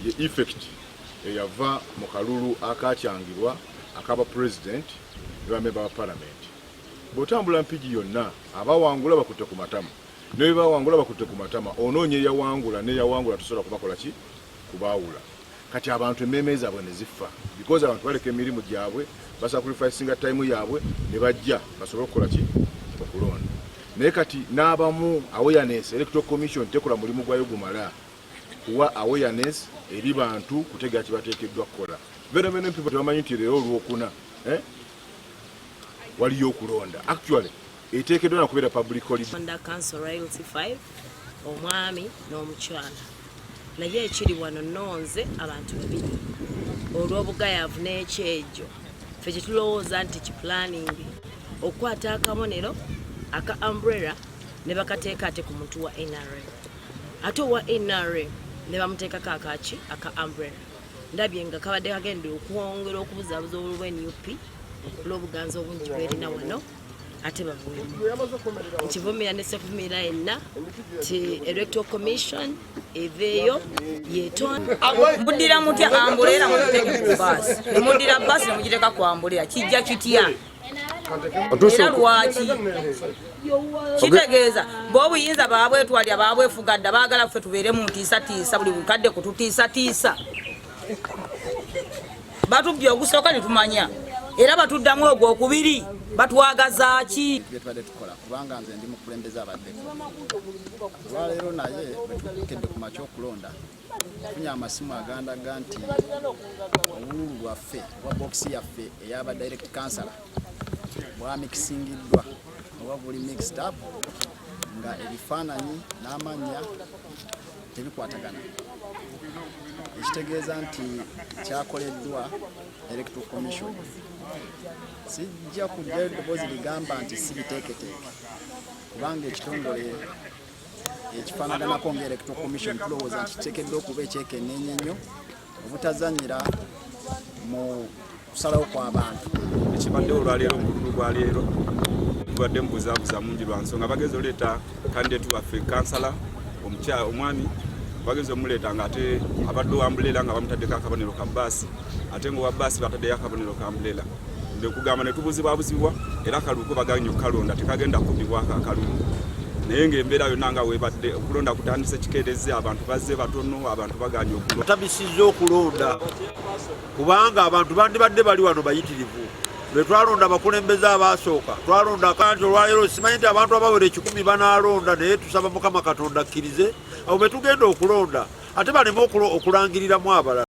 ye effect eyava mu kalulu akakyangirwa akaba president ne member wa parliament. Bw'otambula mpigi yonna abawangula bakutte ku matama ne bawangula bakutte ku matama onoonye yawangula ne yawangula tusobola kubakola ki kubaawula. Kati abantu emmeme zaabwe ne zifa because abantu baleka emirimu gyabwe basacrificinga time yaabwe ne bajja basobole okukola ki okulonda. Naye kati n'abamu awareness electoral commission tekola mulimu gwayo gumala kuwa awareness eri bantu kutegeka kibateekeddwa kukola. Very many people tebamanyi nti leero olwokuna waliyo okulonda. Actually eteekeddwa na kubeera public holiday. Under Council Royalty 5 omwami n'omukyala naye ekiri wano nonze abantu babiri olw'obugayaavu n'ekyejo ffe kye tulowooza nti kiplanning okukwata akabonero aka umbrella ne bakateeka ate ku muntu wa NRM ate owa NRM ne bamuteekako akaki aka umbrella ndabye nga kabadde kagenda okwongera okubuzaabuza olw'NUP olw'obuganza obungi bwerina wano ate bavuemu nkivumira ne sefumira yenna ti electoral commission eveeyo yetonda mudira mutya ambulera muteke ku basi mudira basi mugiteka ku ambulera kijja kitya era lwaki kitegeeza bw'obuyinza baabwe twalya baabwe fugadda baagala ffe tubeere mu ntiisatiisa buli bukadde kututiisatiisa batubye ogusooka ne tumanya era batuddamu ogwo okubiri batwagaza ki byetwadde tukola kubanga nze ndi mukulembeza abadde olwaleero naye bwetukedde ku makya okulonda tufunye amasimu agandaga nti obululu bwaffe obwa bokisi yaffe eyaba direct councilor bwamikisingiddwa oba buli mixed up nga ebifaananyi n'amannya tebikwatagana ekitegeeza nti kyakoleddwa electoral commission sijja kujja eddoboozi ligamba nti si biteeketeeke kubanga ekitongole ekifaanaganako ng'electoral commission tulowooza nti kiteekeddwa okuba ekyekenneenye ennyo obutazanyira mu kusalawo kw'abantu. Ekibadde olwaleero mu lululu lwa leero tubadde mubuzaabuza mungi lwa nsonga bagezi oleeta kandidate waffe kansala omwami bagezi omuleeta ng'ate abadde owambuleera nga bamutaddeko akabonero ka bbaasi ate ng'owa bbaasi bataddeyo akabonero ka mbuleera kugamba ne tubuzibwabuzibwa era akalulu ko baganye okukalonda tekagenda kubbibwako akalulu naye ng'embeera yonna nga webadde okulonda kutandise kikeereze abantu bazze batono abantu baganye okulonda tabisizza okulonda kubanga abantu bandibadde bali wano bayitirivu lwe twalonda abakulembeze abaasooka twalonda kanti olwaleero simanyi nti abantu abawera 10 banaalonda naye tusaba Mukama Katonda akkirize abo be tugenda okulonda ate baleme okulangiriramu abalala.